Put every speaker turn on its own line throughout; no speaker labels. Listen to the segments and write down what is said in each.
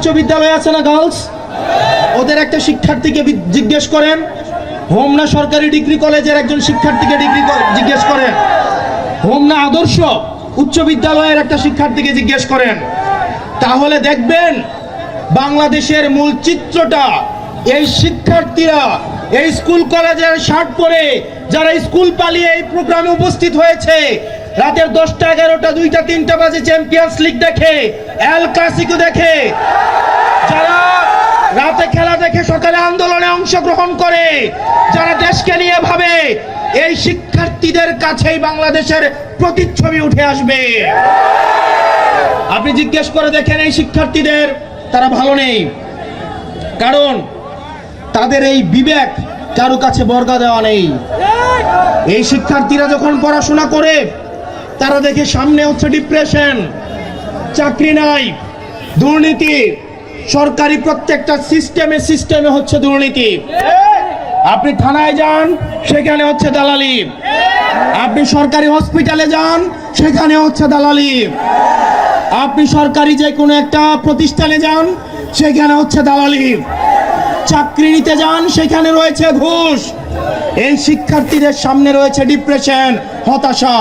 উচ্চ বিদ্যালয় আছে না গার্লস, ওদের একটা শিক্ষার্থীকে জিজ্ঞেস করেন, হোমনা সরকারি ডিগ্রি কলেজের একজন শিক্ষার্থীকে জিজ্ঞেস করেন, হোমনা আদর্শ উচ্চ বিদ্যালয়ের একটা শিক্ষার্থীকে জিজ্ঞেস করেন, তাহলে দেখবেন বাংলাদেশের মূল চিত্রটা এই শিক্ষার্থীরা এই স্কুল কলেজের শার্ট পরে যারা স্কুল পালিয়ে এই প্রোগ্রামে উপস্থিত হয়েছে, রাতের 10টা 11টা 2টা 3টা বাজে চ্যাম্পিয়ন্স লিগ দেখে, এল ক্লাসিকো দেখে, যারা রাতে খেলা দেখে সকালে আন্দোলনে অংশগ্রহণ করে, যারা দেশকে নিয়ে ভাবে, এই শিক্ষার্থীদের কাছেই বাংলাদেশের প্রতিচ্ছবি উঠে আসবে। আপনি জিজ্ঞেস করে দেখেন এই শিক্ষার্থীদের, তারা ভালো নেই, কারণ তাদের এই বিবেক কারো কাছে বর্গা দেওয়া নেই। এই শিক্ষার্থীরা যখন পড়াশোনা করে তারা দেখে সামনে হচ্ছে ডিপ্রেশন, চাকরি নাই, দুর্নীতি, সরকারি প্রত্যেকটা সিস্টেমে হচ্ছে দুর্নীতি। আপনি থানায় যান, সেখানে হচ্ছে দালালি, আপনি সরকারি হসপিটালে যান, সেখানে হচ্ছে দালালি, আপনি সরকারি যে কোনো একটা প্রতিষ্ঠানে যান, সেখানে হচ্ছে দালালি, চাকরি নিতে যান, সেখানে রয়েছে ঘুষ। এই শিক্ষার্থীদের সামনে রয়েছে ডিপ্রেশন, হতাশা।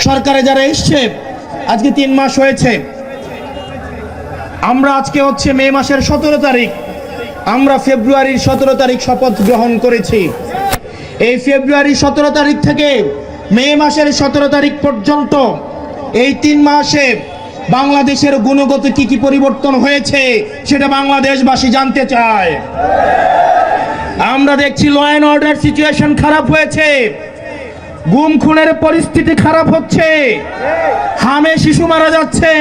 সরকারে যারা এসছে আজকে 3 মাস হয়েছে, আমরা আজকে হচ্ছে মে মাসের 17 তারিখ, আমরা ফেব্রুয়ারির 17 তারিখ শপথ গ্রহণ করেছি। এই ফেব্রুয়ারির 17 তারিখ থেকে মে মাসের 17 তারিখ পর্যন্ত এই 3 মাসে বাংলাদেশের গুণগত কি পরিবর্তন হয়েছে সেটা বাংলাদেশবাসী জানতে চায়। আমরা দেখছি ল অ্যান্ড অর্ডার সিচুয়েশন খারাপ হয়েছে, গুম খুনের পরিস্থিতি খারাপ হচ্ছে, হামে শিশু মারা যাচ্ছে,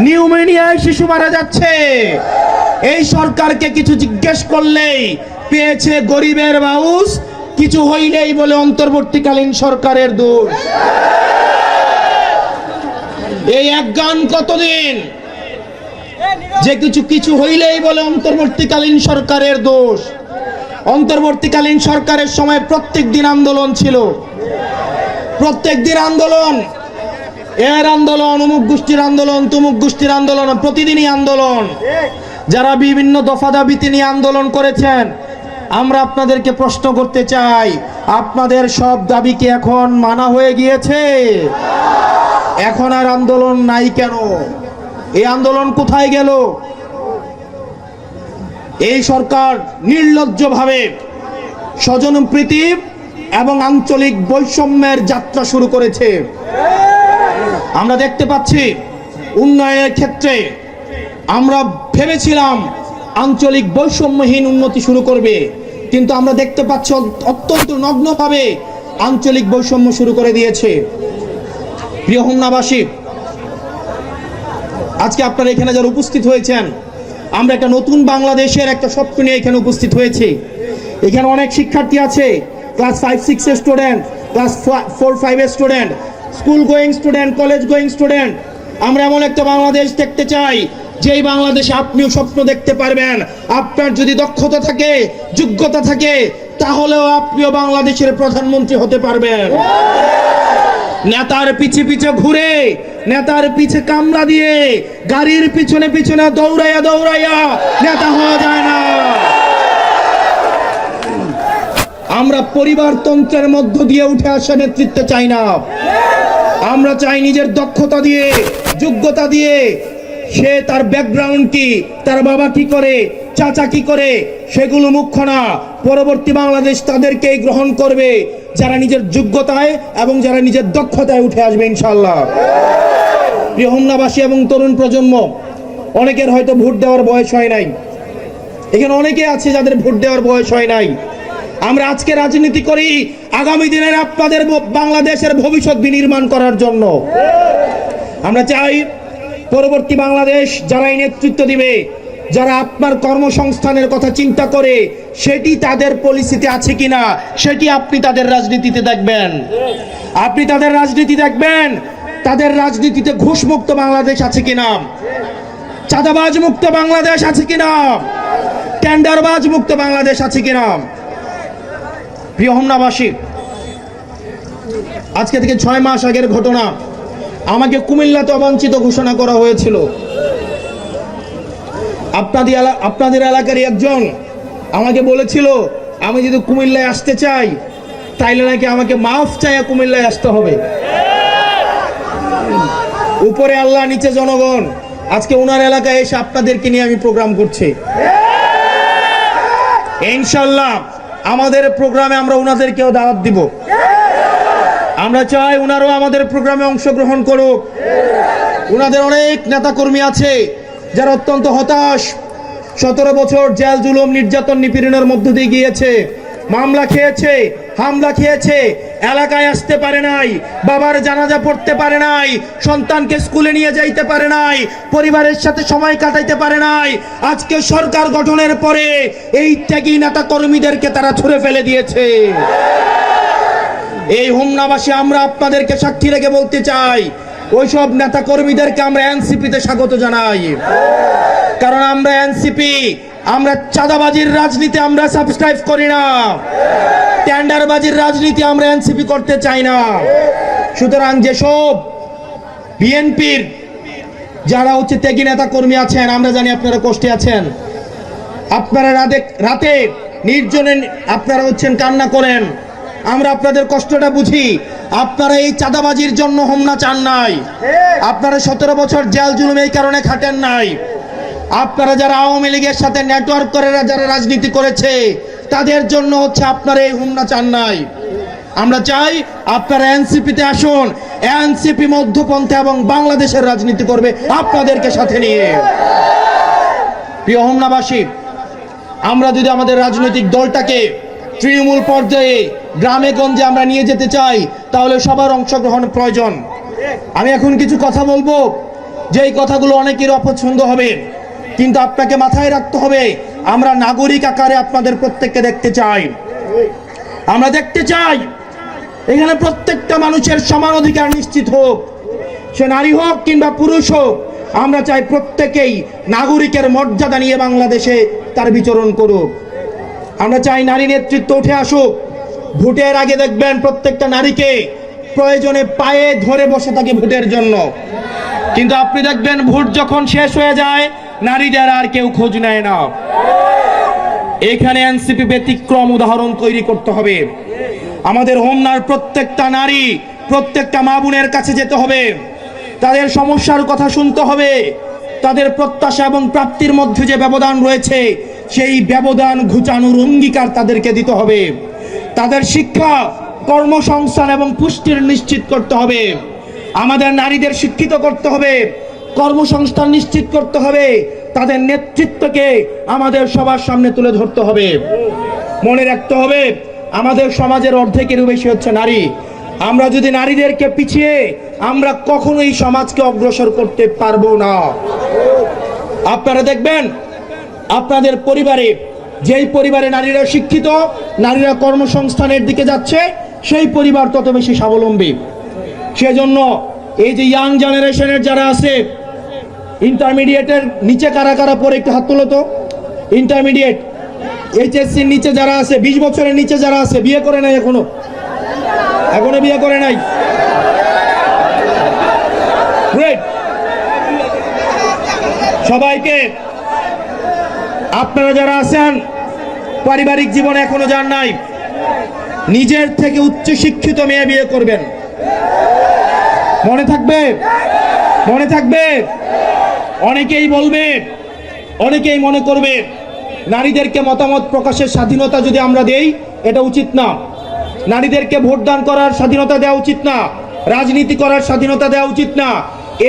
নিউমোনিয়ায় শিশু মারা যাচ্ছে। এই সরকারকে কিছু জিজ্ঞেস করলেই পেয়েছে গরিবের বাউস, কিছু হইলেই বলে অন্তর্বর্তীকালীন সরকারের দোষ। এই এক গান কতদিন, যে কিছু হইলেই বলে অন্তর্বর্তীকালীন সরকারের দোষ। অন্তর্বর্তীকালীন সরকারের সময় প্রত্যেক দিন আন্দোলন ছিল, প্রত্যেক দিন আন্দোলন, এর আন্দোলন, অমুক গোষ্ঠীর আন্দোলন, তমুক গোষ্ঠীর আন্দোলন, প্রতিদিনই আন্দোলন। যারা বিভিন্ন দফা দাবিতে নিয়ে আন্দোলন করেছেন, আমরা আপনাদেরকে প্রশ্ন করতে চাই, আপনাদের সব দাবি কি এখন মানা হয়ে গিয়েছে? এখন আর আন্দোলন নাই কেন? এই আন্দোলন কোথায় গেল? এই সরকার নির্লজ্জভাবে স্বজনপ্রীতি এবং আঞ্চলিক বৈষম্যের যাত্রা শুরু করেছে। আমরা দেখতে পাচ্ছি উন্নয়নের ক্ষেত্রে আমরা ভেবেছিলাম আঞ্চলিক বৈষম্যহীন উন্নতি শুরু করবে, কিন্তু আমরা দেখতে পাচ্ছি অত্যন্ত নগ্নভাবে আঞ্চলিক বৈষম্য শুরু করে দিয়েছে। প্রিয় হোমনাবাসী, আজকে আপনারা এখানে যারা উপস্থিত হয়েছেন, আমরা একটা নতুন বাংলাদেশের একটা স্বপ্ন নিয়ে এখানে উপস্থিত হয়েছি। এখানে অনেক শিক্ষার্থী আছে, ক্লাস 5-6 এর স্টুডেন্ট, ক্লাস 4-5 এর student, school going student, college going student. আমরা এমন একটা বাংলাদেশ দেখতে চাই যেই বাংলাদেশে আপনিও স্বপ্ন দেখতে পারবেন। আপনার যদি দক্ষতা থাকে, যোগ্যতা থাকে, তাহলেও আপনিও বাংলাদেশের প্রধানমন্ত্রী হতে পারবেন। নেতার পিছে পিছে ঘুরে, নেতার পিছে কামলা দিয়ে, গাড়ির পিছনে পিছনে দৌড়াইয়া নেতা হওয়া যায় না। আমরা পরিবারতন্ত্রের মধ্য দিয়ে উঠে আসা নেতৃত্ব চাই না। আমরা চাই নিজের দক্ষতা দিয়ে, যোগ্যতা দিয়ে, সে তার ব্যাকগ্রাউন্ড কি, তার বাবা কি করে, চাচা কি করে, সেগুলো মুখ্য না। পরবর্তী বাংলাদেশ তাদেরকেই গ্রহণ করবে যারা নিজের যোগ্যতায় এবং যারা নিজের দক্ষতায় উঠে আসবে ইনশাআল্লাহ। প্রিয় হোমনাবাসী এবং তরুণ প্রজন্ম, অনেকের হয়তো ভোট দেওয়ার বয়স হয় নাই, এখানে অনেকে আছে যাদের ভোট দেওয়ার বয়স হয় নাই। আমরা আজকে রাজনীতি করি আগামী দিনের আপনাদের বাংলাদেশের ভবিষ্যৎ বিনির্মাণ করার জন্য। আমরা চাই পরবর্তী বাংলাদেশ যারা এই নেতৃত্ব দিবে, যারা আপনার কর্মসংস্থানের কথা চিন্তা করে, সেটি তাদের পলিসিতে আছে কিনা সেটি আপনি তাদের রাজনীতিতে দেখবেন। আপনি তাদের রাজনীতি দেখবেন, তাদের রাজনীতিতে ঘুষমুক্ত বাংলাদেশ আছে কিনা, চাঁদাবাজ মুক্ত বাংলাদেশ আছে কিনা, টেন্ডারবাজ মুক্ত বাংলাদেশ আছে কিনা। প্রিয় হোমনাবাসী, আজকে থেকে 6 মাস আগের ঘটনা, আমাকে কুমিল্লাতে অবাঞ্ছিত ঘোষণা করা হয়েছিল। আপনাদের এলাকার একজন আমাকে বলেছিল আমি যদি কুমিল্লায় আসতে চাই তাইলে নাকি আমাকে মাফ চাইয়া কুমিল্লায় আসতে হবে। উপরে আল্লাহ নিচে জনগণ। আজকে ওনার এলাকায় এসে আপনাদেরকে নিয়ে আমি প্রোগ্রাম করছি। ইনশাআল্লাহ আমাদের প্রোগ্রামে আমরা ওনাদেরকেও দাওয়াত দিব। আমরা চাই ওনারাও আমাদের প্রোগ্রামে অংশগ্রহণ করুক। ওনাদের অনেক নেতাকর্মী আছে যারা অত্যন্ত হতাশ, 17 বছর জেল জুলুম নির্যাতন নিপীড়নের মধ্য দিয়ে গিয়েছে, মামলা খেয়েছে, হামলা খেয়েছে, এলাকায় আসতে পারে নাই, বাবার জানাজা পড়তে পারে নাই, সন্তানকে স্কুলে নিয়ে যাইতে পারে নাই, পরিবারের সাথে সময় কাটাইতে পারে নাই। আজকে সরকার গঠনের পরে এই ত্যাগী নেতা কর্মীদেরকে তারা ছুঁড়ে ফেলে দিয়েছে। এই হোমনাবাসী আমরা আপনাদেরকে সাক্ষী রেখে বলতে চাই, ওইসব নেতা কর্মীদেরকে আমরা এনসিপিতে স্বাগত জানাই। কারণ আমরা এনসিপি, আমরা চাঁদাবাজির রাজনীতি আমরা সাবস্ক্রাইব করি না, টেন্ডারবাজির রাজনীতি আমরা এনসিপি করতে চাই না। সুতরাং যেসব বিএনপির যারা ত্যাগী নেতা কর্মী আছেন, আমরা জানি আপনারা কষ্টে আছেন, আপনারা রাতে নির্জনে আপনারা কান্না করেন, আমরা আপনাদের কষ্টটা বুঝি। আপনারা এই চাঁদাবাজির জন্য হোমনা চান নাই, আপনারা 17 বছর জেল জুলুম এই কারণে খাটেন নাই, আপনারা যারা আওয়ামী লীগের সাথে নেটওয়ার্ক করে যারা রাজনীতি করেছে তাদের জন্য আপনারা এই হোমনা চান নাই। আমরা চাই আপনারা এনসিপিতে আসুন, এনসিপি মধ্যপন্থা এবং বাংলাদেশের রাজনীতি করবে আপনাদেরকে সাথে নিয়ে। প্রিয় হোমনাবাসী, আমরা যদি আমাদের রাজনৈতিক দলটাকে তৃণমূল পর্যায়ে গ্রামে গঞ্জে আমরা নিয়ে যেতে চাই তাহলে সবার অংশগ্রহণ প্রয়োজন। আমি এখন কিছু কথা বলবো, যেই কথাগুলো অনেকের অপছন্দ হবে, কিন্তু আপনাকে মাথায় রাখতে হবে আমরা নাগরিক আকারে আপনাদের প্রত্যেককে দেখতে চাই। আমরা দেখতে চাই এখানে প্রত্যেকটা মানুষের সমান অধিকার নিশ্চিত হোক, সে নারী হোক কিংবা পুরুষ হোক। আমরা চাই প্রত্যেকেই নাগরিকের মর্যাদা নিয়ে বাংলাদেশে তার বিচরণ করুক। আমরা চাই নারী নেতৃত্ব উঠে আসুক। ভোটের আগে দেখবেন প্রত্যেকটা নারীকে প্রয়োজনে পায়ে ধরে বসে থাকে ভোটের জন্য, কিন্তু আপনি দেখবেন ভোট যখন শেষ হয়ে যায় নারীদের আর কেউ খোঁজ নেয় না। এখানে এনসিপি ব্যতিক্রম উদাহরণ তৈরি করতে হবে। আমাদের হোমনার প্রত্যেকটা নারী, প্রত্যেকটা মা বোনের কাছে যেতে হবে, তাদের সমস্যার কথা শুনতে হবে, তাদের প্রত্যাশা এবং প্রাপ্তির মধ্যে যে ব্যবধান রয়েছে সেই ব্যবধান ঘুচানোর অঙ্গীকার তাদেরকে দিতে হবে। তাদের শিক্ষা, কর্মসংস্থান এবং পুষ্টির নিশ্চিত করতে হবে। আমাদের নারীদের শিক্ষিত করতে হবে, কর্মসংস্থান নিশ্চিত করতে হবে, তাদের নেতৃত্বকে আমাদের সবার সামনে তুলে ধরতে হবে। মনে রাখতে হবে আমাদের সমাজের অর্ধেকেরও বেশি নারী। আমরা যদি নারীদেরকে পিছিয়ে আমরা কখনোই সমাজকে অগ্রসর করতে পারবো না। আপনারা দেখবেন আপনাদের পরিবারে, যেই পরিবারে নারীরা শিক্ষিত, নারীরা কর্মসংস্থানের দিকে যাচ্ছে, সেই পরিবার তত বেশি স্বাবলম্বী। সেজন্য এই যে ইয়াং জেনারেশনের যারা আছে, ইন্টারমিডিয়েটের নিচে কারা কারা পড়ে একটু হাত তোলো তো। ইন্টারমিডিয়েট এইচএসসির নিচে যারা আছে, 20 বছরের নিচে যারা আছে, বিয়ে করে নাই এখনো বিয়ে করে নাই। গ্রেট। সবাইকে, আপনারা যারা আছেন পারিবারিক জীবনে এখনো যান নাই, নিজের থেকে উচ্চ শিক্ষিত মেয়ে বিয়ে করবেন। মনে থাকবে, মনে থাকবে। অনেকেই বলবে, অনেকেই মনে করবে নারীদেরকে মতামত প্রকাশের স্বাধীনতা যদি আমরা দেই এটা উচিত না, নারীদেরকে ভোটদান করার স্বাধীনতা দেওয়া উচিত না, রাজনীতি করার স্বাধীনতা দেওয়া উচিত না।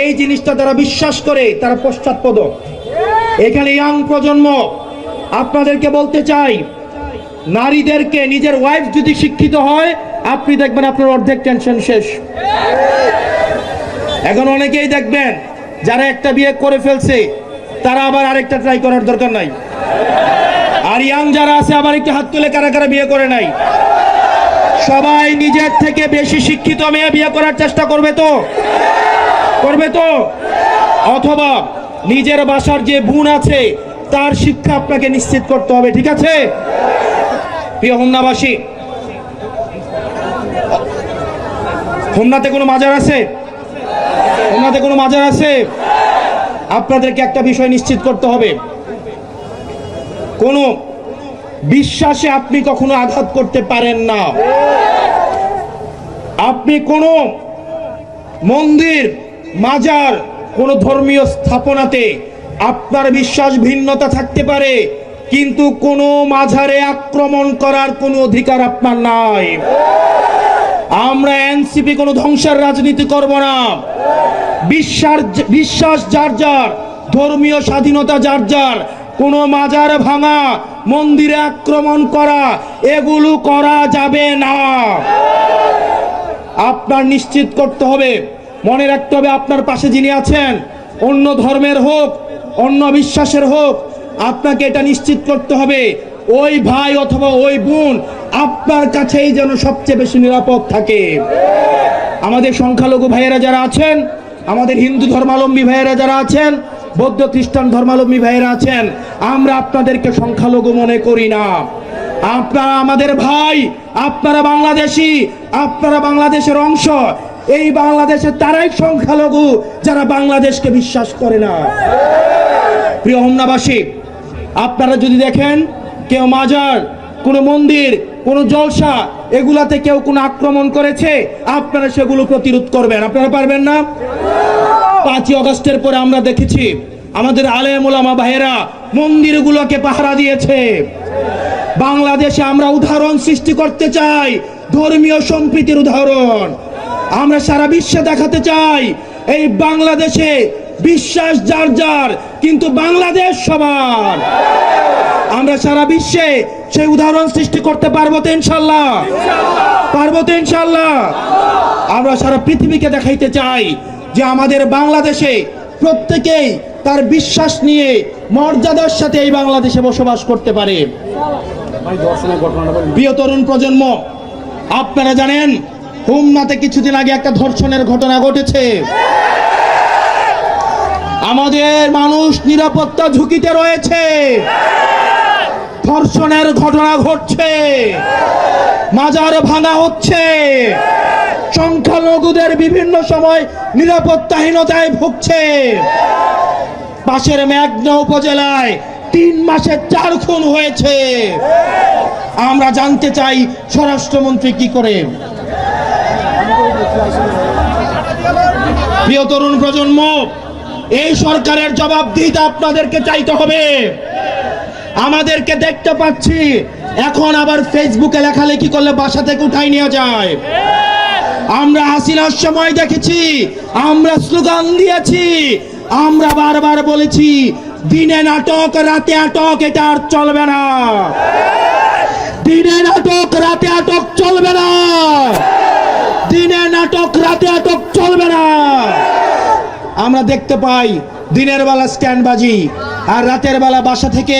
এই জিনিসটা যারা বিশ্বাস করে তারা পশ্চাৎপদ। এখানে ইয়াং প্রজন্ম, আপনাদেরকে বলতে চাই, নারীদেরকে, নিজের ওয়াইফ যদি শিক্ষিত হয় আপনি দেখবেন আপনার অর্ধেক টেনশন শেষ। এখন অনেকেই দেখবেন যারা একটা বিয়ে করে ফেলছে তারা আবার আরেকটা ট্রাই করার দরকার নাই। আর ইয়াং যারা আছে আবার একটু হাত তুলে কারা কারা বিয়ে করে নাই। সবাই নিজের থেকে বেশি শিক্ষিত মেয়ে বিয়ে করার চেষ্টা করবে তো, করবে তো। অথবা নিজের বাসার যে বোন আছে তার শিক্ষা আপনাকে নিশ্চিত করতে হবে, ঠিক আছে? প্রিয় হোমনাবাসী, হোমনাতে কোনো মাজার আছে? হোমনাতে কোনো মাজার আছে? আপনাদেরকে একটা বিষয় নিশ্চিত করতে হবে, কোনো বিশ্বাসে আপনি কখনো আঘাত করতে পারেন না। আপনি কোনো মন্দির, মাজার, কোনো ধর্মীয় স্থাপনাতে আপনার বিশ্বাস ভিন্নতা থাকতে পারে, কিন্তু কোনো মাজারে আক্রমণ করার কোনো অধিকার আপনার নাই। আমরা এনসিপি কোনো ধ্বংসের রাজনীতি করব না। বিশ্বাস যার যার, ধর্মীয় স্বাধীনতা যার যার, কোনো মাজার ভাঙা, মন্দিরে আক্রমণ করা, এগুলো করা যাবে না। আপনার নিশ্চিত করতে হবে, মনে রাখতে হবে, আপনার পাশে যিনি আছেন, অন্য ধর্মের হোক, অন্য বিশ্বাসের হোক, আপনাকে এটা নিশ্চিত করতে হবে ওই ভাই অথবা ওই বোন আপনার কাছেই যেন সবচেয়ে বেশি নিরাপদ থাকে। আমাদের সংখ্যালঘু ভাইয়েরা যারা আছেন, আমাদের হিন্দু ধর্মাবলম্বী ভাইয়েরা যারা আছেন, বৌদ্ধ খ্রিস্টান ধর্মাবলম্বী ভাইয়েরা আছেন, আমরা আপনাদেরকে সংখ্যালঘু মনে করি না। আপনারা আমাদের ভাই, আপনারা বাংলাদেশী, আপনারা বাংলাদেশের অংশ। এই বাংলাদেশে তারাই সংখ্যালঘু যারা বাংলাদেশকে বিশ্বাস করে না। প্রিয় হোমনাবাসী, আপনারা যদি দেখেন কেউ মাজার, কোনো মন্দির, কোনো জলসা, এগুলাতে কেউ কোনো আক্রমণ করেছে, আপনারা সেগুলো প্রতিরোধ করবেন। আপনারা পারবেন না? 5ই আগস্টের পরে আমরা দেখেছি আমাদের আলেম ওলামা ভাইয়েরা মন্দিরগুলোকে পাহারা দিয়েছে। বাংলাদেশে আমরা উদাহরণ সৃষ্টি করতে চাই, ধর্মীয় সম্প্রীতির উদাহরণ আমরা সারা বিশ্বে দেখাতে চাই। এই বাংলাদেশে বিশ্বাস যার যার, কিন্তু বাংলাদেশ সবার। আমরা সারা বিশ্বে সেই উদাহরণ সৃষ্টি করতে পারবো তো ইনশাল্লাহ? পারবো তো ইনশাল্লাহ? আমরা সারা পৃথিবীকে দেখাইতে চাই যে আমাদের বাংলাদেশে প্রত্যেকেই তার বিশ্বাস নিয়ে মর্যাদার সাথে এই বাংলাদেশে বসবাস করতে পারে। প্রিয় তরুণ প্রজন্ম, আপনারা জানেন হোমনাতে কিছুদিন আগে একটা ধর্ষণের ঘটনা ঘটেছে। আমাদের মানুষ নিরাপত্তা ঝুঁকিতে রয়েছে, ধর্ষণের ঘটনা ঘটছে, মাজার ভাঙা হচ্ছে, সংখ্যালঘুদের বিভিন্ন সময় নিরাপত্তাহীনতায় ভুগছে। পাশের মেঘনা উপজেলায় 3 মাসে 4 খুন হয়েছে। আমরা জানতে চাই স্বরাষ্ট্রমন্ত্রী কি করে। প্রিয় তরুণ প্রজন্ম, এই সরকারের জবাবদিহিতা আপনাদেরকে চাইতে হবে। আমাদেরকে দেখতে পাচ্ছি এখন আবার ফেসবুকে লেখালেখি করলে বাসা থেকে উঠাই নিয়ে যায়। আমরা হাসিনার সময় দেখেছি, আমরা স্লোগান দিয়েছি, আমরা বারবার বলেছি দিনে নাটক রাতে আটক, এটা আর চলবে না। দিনে নাটক রাতে আটক চলবে না। দিনে নাটক রাতে আটক চলবে না। আমরা দেখতে পাই দিনের বেলা স্ট্যান্ডবাজি আর রাতের বেলা বাসা থেকে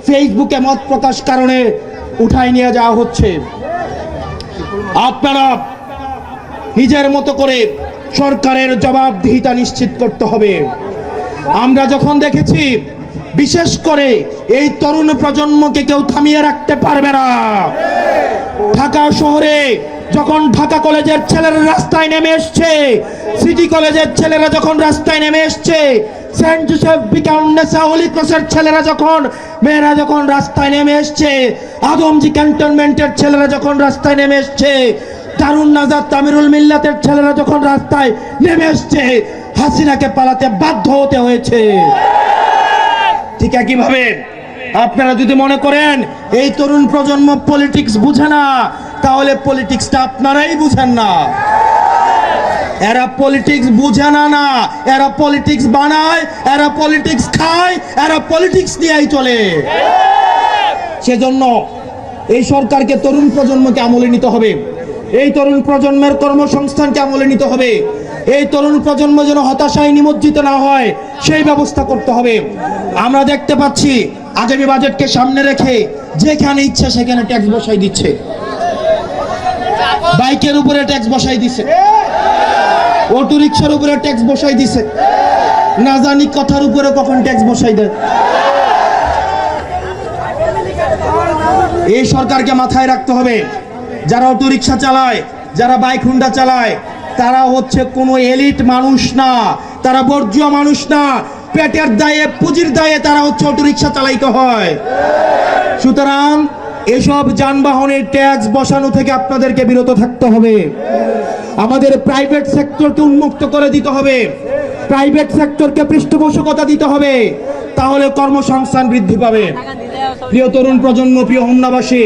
ফেসবুকে মত প্রকাশ কারণে উঠাই নিয়ে যাওয়া হচ্ছে। আপনারা নিজের মতো করে সরকারের জবাবদিহিতা নিশ্চিত করতে হবে। আমরা যখন দেখেছি বিশেষ করে এই তরুণ প্রজন্মকে কেউ থামিয়ে রাখতে পারবে না। ঢাকা শহরে যখন ঢাকা কলেজের ছেলেরা রাস্তায় নেমে এসছে, সিটি কলেজের ছেলেরা যখন রাস্তায় নেমে এসছে, সেন্ট জোসেফ বিকাউন্নেসা হোলি ক্রসের ছেলেরা যখন, মেয়েরা যখন রাস্তায় নেমে এসছে, আদমজি ক্যান্টনমেন্টের ছেলেরা যখন রাস্তায় নেমে এসছে, দারুন নাজাত তামিরুল মিল্লাতের ছেলেরা যখন রাস্তায় নেমে এসছে, হাসিনাকে পালাতে বাধ্য হতে হয়েছে। ঠিক একইভাবে আপনারা যদি মনে করেন এই তরুণ প্রজন্ম পলিটিক্স বুঝে না, তাহলে পলিটিক্সটা আপনারাই বুঝেন না। এরা পলিটিক্স বুঝে না, এরা পলিটিক্স বানায়, এরা পলিটিক্স খায়, এরা পলিটিক্স নিয়েই চলে। সেজন্য এই সরকারকে তরুণ প্রজন্মকে আমলে নিতে হবে। এই তরুণ প্রজন্মের কর্মসংস্থানকে আমলে নিতে হবে। এই তরুণ প্রজন্ম যেন হতাশায় নিমজ্জিত না হয় সেই ব্যবস্থা করতে হবে। আমরা দেখতে পাচ্ছি আগামী বাজেটকে সামনে রেখে যেখানে ইচ্ছা সেখানে ট্যাক্স বসাই দিচ্ছে। বাইকের উপরে ট্যাক্স বসাই দিছে, অটো রিক্সার উপরে ট্যাক্স বসাই দিছে, না জানি কথার উপরে কখন ট্যাক্স বসাই দেয়। এই সরকারকে মাথায় রাখতে হবে, যারা অটো রিক্সা চালায়, যারা বাইক হুন্ডা চালায়, তারা হচ্ছে কোনো এলিট মানুষ না, তারা বর্জ্য মানুষ না, পেটের দায়ে পুঁজির দায়ে তারা হচ্ছে অটোরিকশা চালাইতে হয়। সুতরাং এসব যানবাহনের ট্যাক্স বসানো থেকে আপনাদেরকে বিরত থাকতে হবে। আমাদের প্রাইভেট সেক্টরকে উন্মুক্ত করে দিতে হবে, প্রাইভেট সেক্টরকে পৃষ্ঠপোষকতা দিতে হবে, তাহলে কর্মসংস্থান বৃদ্ধি পাবে। প্রিয় তরুণ প্রজন্ম, প্রিয় হোমনাবাসী,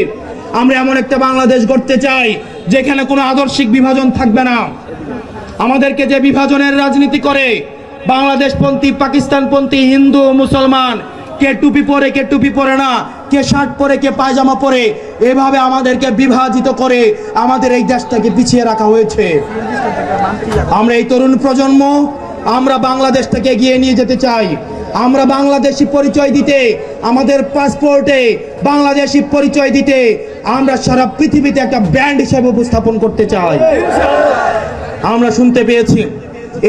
আমরা এমন একটা বাংলাদেশ গড়তে চাই যেখানে কোনো আদর্শিক বিভাজন থাকবে না। আমাদেরকে যে বিভাজনের রাজনীতি করে, বাংলাদেশপন্থী, পাকিস্তানপন্থী, হিন্দু, মুসলমান, কে টুপি পরে কে টুপি পরে না, কে শার্ট পরে কে পায়জামা পরে, এভাবে আমাদেরকে বিভাজিত করে আমাদের এই দেশটাকে পিছিয়ে রাখা হয়েছে। আমরা এই তরুণ প্রজন্ম, আমরা বাংলাদেশটাকে এগিয়ে নিয়ে যেতে চাই। আমরা বাংলাদেশি পরিচয় দিতে, আমাদের পাসপোর্টে বাংলাদেশি পরিচয় দিতে আমরা সারা পৃথিবীতে একটা ব্র্যান্ড হিসেবে উপস্থাপন করতে চাই। আমরা শুনতে পেয়েছি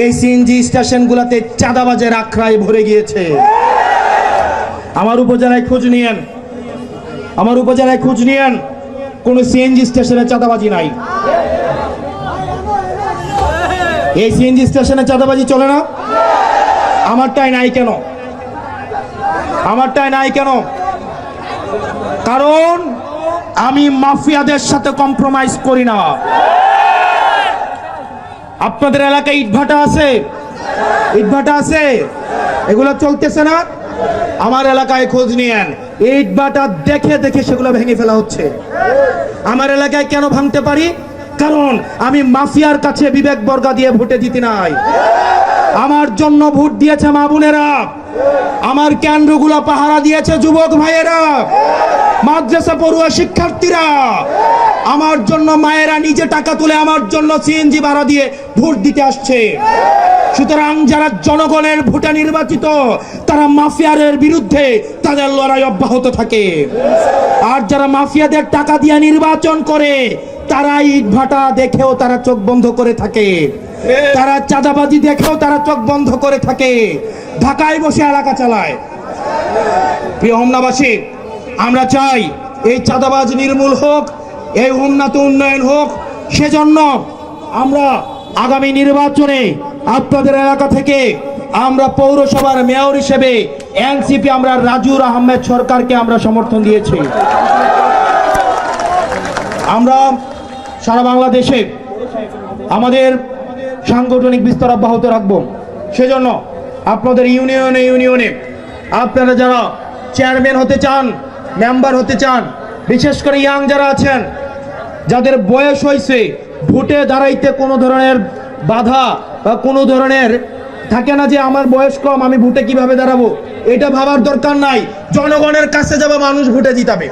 এই সিএনজি স্টেশনগুলোতে চাঁদাবাজের আখড়ায় ভরে গিয়েছে। আমার উপজেলায় খোঁজ নিয়েন, আমার উপজেলায় খোঁজ নিয়েন, কোন সিএনজি স্টেশনে চাঁদাবাজি নাই। এই সিএনজি স্টেশনে চাঁদাবাজি চলে না? আমারটাই নাই কেন? আমারটাই নাই কেন? কারণ আমি মাফিয়াদের সাথে কম্প্রোমাইজ করি না। আপনাদের এলাকায় ইটভাটা আছে? ইটভাটা আছে? এগুলো চলতেছে না? আমার এলাকায় খোঁজ নিয়েন, ইটভাটা দেখে দেখে সেগুলো ভেঙে ফেলা হচ্ছে। আমার এলাকায় কেন ভাঙতে পারি? কারণ আমি মাফিয়ার কাছে বিবেক বর্গা দিয়ে ভোটে জিতি নাই। আমার জন্য ভোট দিয়েছে মা বোনেরা, আমার কেন্দ্রগুলো পাহারা দিয়েছে যুবক ভাইয়েরা, মাদ্রাসা পড়ুয়া শিক্ষার্থীরা। আমার জন্য মায়েরা নিজে টাকা তুলে আমার জন্য সিএনজি ভাড়া দিয়ে ভোট দিতে আসছে। সুতরাং যারা জনগণের ভোটে নির্বাচিত, তারা মাফিয়াদের বিরুদ্ধে তাদের লড়াই অব্যাহত থাকে। আর যারা মাফিয়াদের টাকা দিয়ে নির্বাচন করে, তারা ইটভাটা দেখেও তারা চোখ বন্ধ করে থাকে, তারা চাঁদাবাজি দেখেও তারা চোখ বন্ধ করে থাকে, ঢাকায় বসে এলাকা চালায়। প্রিয় হোমনাবাসী, আমরা চাই এই চাঁদাবাজ নির্মূল হোক, এই হোমনাতে উন্নয়ন হোক। সেজন্য আমরা আগামী নির্বাচনে আপনাদের এলাকা থেকে আমরা পৌরসভার মেয়র হিসেবে এনসিপি আমরা রাজুর আহমেদ সরকারকে আমরা সমর্থন দিয়েছি। আমরা সারা বাংলাদেশে আমাদের সাংগঠনিক বিস্তার অব্যাহত রাখবো। সেজন্য আপনাদের ইউনিয়নে ইউনিয়নে আপনারা যারা চেয়ারম্যান হতে চান, মেম্বার হতে চান, বিশেষ করে ইয়াং যারা আছেন, যাদের বয়স হয়েছে, ভোটে দাঁড়াইতে কোনো ধরনের বাধা বা কোনো ধরনের থাকে না যে আমার বয়স কম, আমি ভোটে কিভাবে দাঁড়াবো, এটা ভাবার দরকার নাই। জনগণের কাছে যাবে, মানুষ ভোটে জিতাবে।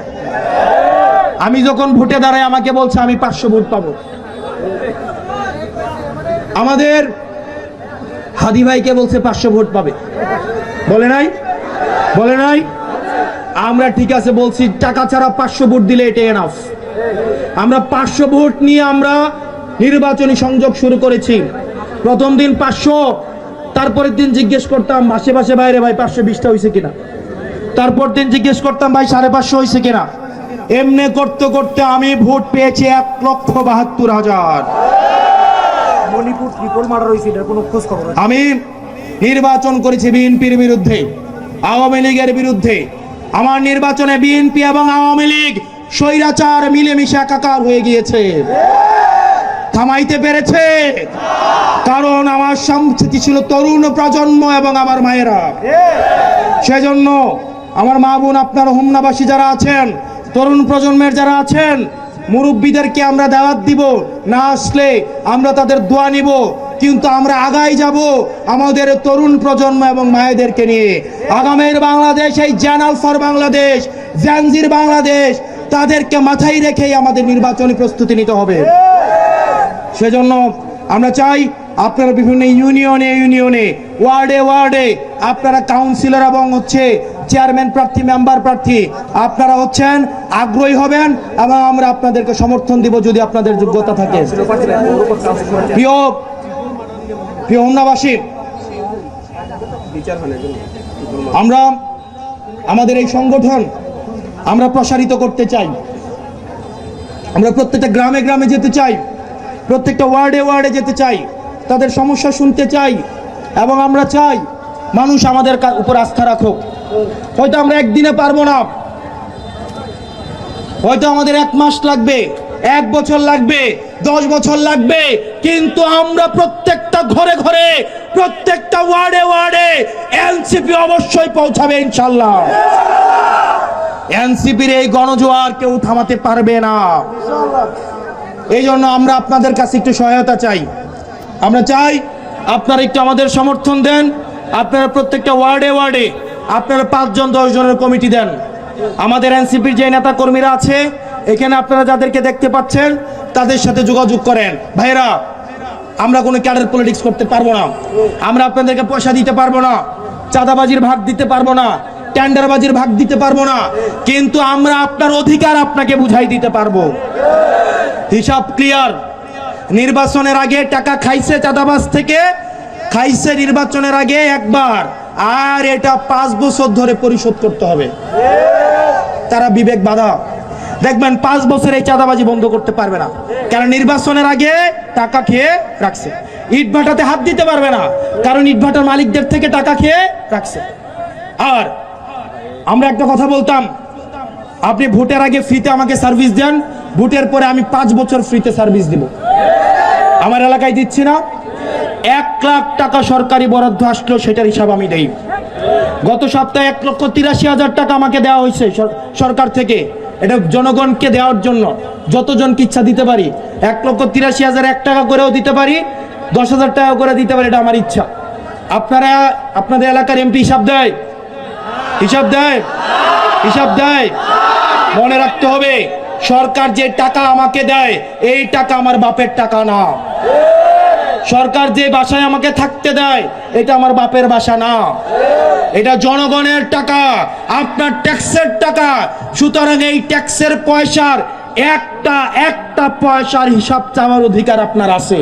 আমি যখন ভোটে দাঁড়াই আমাকে বলছে আমি 500 ভোট পাবো। আমাদের হাদি ভাইকে বলছে 500 ভোট পাবে, বলে নাই? বলে নাই? আমরা ঠিক আছে বলছি, টাকা ছাড়া 500 ভোট দিলে এটা এনাফ। আমরা 500 ভোট নিয়ে আমরা নির্বাচনী সংযোগ শুরু করেছি। প্রথম দিন 500, তারপরের দিন জিজ্ঞেস করতাম আশেপাশে বাইরে, ভাই 520টা হয়েছে কিনা। তারপর দিন জিজ্ঞেস করতাম ভাই 550 হয়েছে কিনা। এমনি করতে করতে আমি ভোট পেয়েছি 1,72,000।
মণিপুর ট্রিপল মার্ডার হয়েছে, এটার কোনো খোঁজ খবর?
আমি নির্বাচন করেছি বিএনপির বিরুদ্ধে, আওয়ামী লীগের বিরুদ্ধে। আমার নির্বাচনে বিএনপি এবং আওয়ামী লীগ স্বৈরাচার মিলেমিশে একাকার হয়ে গিয়েছে। থামাইতে পেরেছে? কারণ আমার সাথে ছিল তরুণ প্রজন্ম এবং আমার মায়েরা। সেজন্য আমার মা বোন, আপনার হোমনাবাসী যারা আছেন, তরুণ প্রজন্মের যারা আছেন, মুরব্বীদেরকে আমরা দাওয়াত দিব। না আসলে আমরা তাদের দোয়া নিব, কিন্তু আমরা আগাই যাব আমাদের তরুণ প্রজন্ম এবং মায়েদেরকে নিয়ে। আগামীর বাংলাদেশ, এই জ্যানাল ফর বাংলাদেশ, জানজির বাংলাদেশ, তাদেরকে মাথায় রেখেই আমাদের নির্বাচনী প্রস্তুতি নিতে হবে। সেজন্য আমরা চাই আপনারা বিভিন্ন ইউনিয়নে ইউনিয়নে, ওয়ার্ডে ওয়ার্ডে আপনারা কাউন্সিলর এবং চেয়ারম্যান প্রার্থী, মেম্বার প্রার্থী আপনারা আগ্রহী হবেন এবং আমরা আপনাদেরকে সমর্থন দিব যদি আপনাদের যোগ্যতা থাকে। প্রিয় প্রিয় হোমনাবাসী, আমরা আমাদের এই সংগঠন আমরা প্রসারিত করতে চাই। আমরা প্রত্যেকটা গ্রামে গ্রামে যেতে চাই, প্রত্যেকটা ওয়ার্ডে ওয়ার্ডে যেতে চাই, তাদের সমস্যা শুনতে চাই এবং আমরা চাই মানুষ আমাদের উপর আস্থা রাখুক। হয়তো আমরা একদিনে পারবো না, হয়তো আমাদের 1 মাস লাগবে, 1 বছর লাগবে, 10 বছর লাগবে, কিন্তু আমরা প্রত্যেকটা ঘরে ঘরে, প্রত্যেকটা ওয়ার্ডে ওয়ার্ডে এনসিপি অবশ্যই পৌঁছাবে ইনশাল্লাহ। এনসিপির এই গণজোয়ার কেউ থামাতে পারবে না। এই জন্য আমরা আপনাদের কাছে একটু সহায়তা চাই। আমরা চাই আপনারা একটু আমাদের সমর্থন দেন। আপনারা প্রত্যেকটা ওয়ার্ডে ওয়ার্ডে আপনারা 5 জন 10 জনের কমিটি দেন। আমাদের এনসিপির যে নেতা কর্মীরা আছে এখানে আপনারা যাদেরকে দেখতে পাচ্ছেন তাদের সাথে যোগাযোগ করেন। ভাইরা, আমরা কোনো ক্যাডার পলিটিক্স করতে পারবো না, আমরা আপনাদেরকে পয়সা দিতে পারবো না, চাঁদাবাজির ভাগ দিতে পারবো না, টেন্ডারবাজির ভাগ দিতে পারবো না, কিন্তু আমরা আপনার অধিকার আপনাকে বুঝাই দিতে পারবো। হিসাব ক্লিয়ার। নির্বাচনের আগে টাকা খাইছে চাঁদাবাজ থেকে, খাইছে নির্বাচনের আগে একবার, আর এটা 5 বছর ধরে পরিশোধ করতে হবে। তারা বিবেক বাধা, দেখবেন 5 বছর এই চাঁদাবাজি বন্ধ করতে পারবে না, কারণ নির্বাচনের আগে টাকা খেয়ে রাখছে। ইট ভাটাতে হাত দিতে পারবে না, কারণ ইট ভাটার মালিকদের থেকে টাকা খেয়ে রাখছে। আর আমরা একটা কথা বলতাম, আপনি ভোটের আগে ফ্রিতে আমাকে সার্ভিস দেন, ভোটের পরে আমি 5 বছর ফ্রিতে সার্ভিস দিব। আমার এলাকায় দিচ্ছি না, 1 লাখ টাকা সরকারি বরাদ্দ আসলো, সেটার হিসাব আমি দেই। গত সপ্তাহে 1,83,000 টাকা আমাকে দেওয়া হয়েছে সরকার থেকে। এটা জনগণকে দেওয়ার জন্য, যতজনকে ইচ্ছা দিতে পারি। 1,83,000 1 টাকা করেও দিতে পারি, 10,000 টাকা করে দিতে পারি, এটা আমার ইচ্ছা। আপনারা আপনাদের এলাকার এমপি হিসাব দেয়? হিসাব দেয়? হিসাব দেয়? মনে রাখতে হবে, সরকার যে টাকা আমাকে দেয় এই টাকা আমার বাপের টাকা না। সরকার যে বাসায় আমাকে থাকতে দেয় এটা আমার বাপের বাসা না, এটা জনগণের টাকা, আপনার ট্যাক্সের টাকা। সুতরাং এই ট্যাক্সের পয়সার একটা পয়সার হিসাব চাওয়ার অধিকার আপনার আছে।